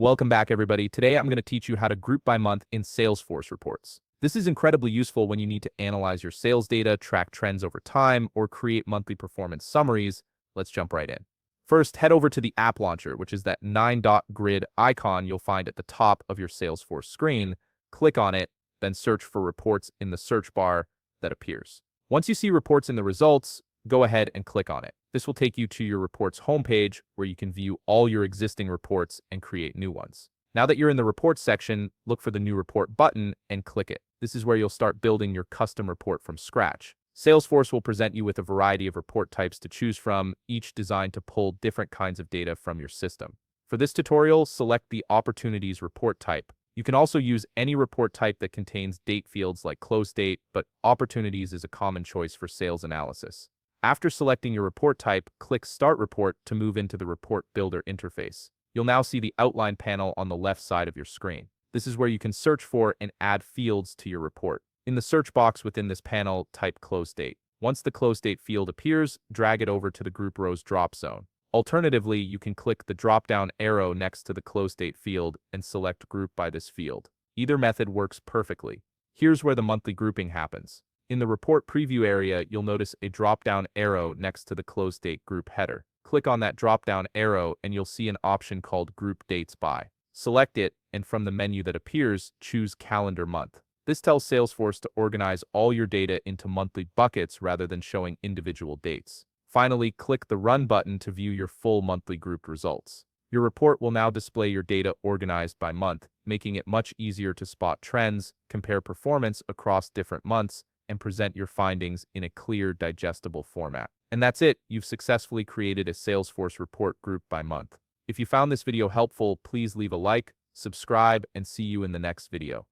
Welcome back, everybody. Today, I'm going to teach you how to group by month in Salesforce reports. This is incredibly useful when you need to analyze your sales data, track trends over time, or create monthly performance summaries. Let's jump right in. First, head over to the app launcher, which is that 9-dot grid icon you'll find at the top of your Salesforce screen. Click on it, then search for reports in the search bar that appears. Once you see reports in the results, go ahead and click on it. This will take you to your reports homepage where you can view all your existing reports and create new ones. Now that you're in the reports section, look for the new report button and click it. This is where you'll start building your custom report from scratch. Salesforce will present you with a variety of report types to choose from, each designed to pull different kinds of data from your system. For this tutorial, select the Opportunities report type. You can also use any report type that contains date fields like close date, but Opportunities is a common choice for sales analysis. After selecting your report type, click Start Report to move into the Report Builder interface. You'll now see the outline panel on the left side of your screen. This is where you can search for and add fields to your report. In the search box within this panel, type Close Date. Once the Close Date field appears, drag it over to the Group Rows drop zone. Alternatively, you can click the drop-down arrow next to the Close Date field and select Group by this field. Either method works perfectly. Here's where the monthly grouping happens. In the report preview area, you'll notice a drop-down arrow next to the close date group header. Click on that drop-down arrow and you'll see an option called Group Dates By. Select it, and from the menu that appears, choose Calendar Month. This tells Salesforce to organize all your data into monthly buckets rather than showing individual dates. Finally, click the Run button to view your full monthly grouped results. Your report will now display your data organized by month, making it much easier to spot trends, compare performance across different months, and present your findings in a clear, digestible format. And that's it. You've successfully created a Salesforce report group by month. If you found this video helpful, please leave a like, subscribe, and see you in the next video.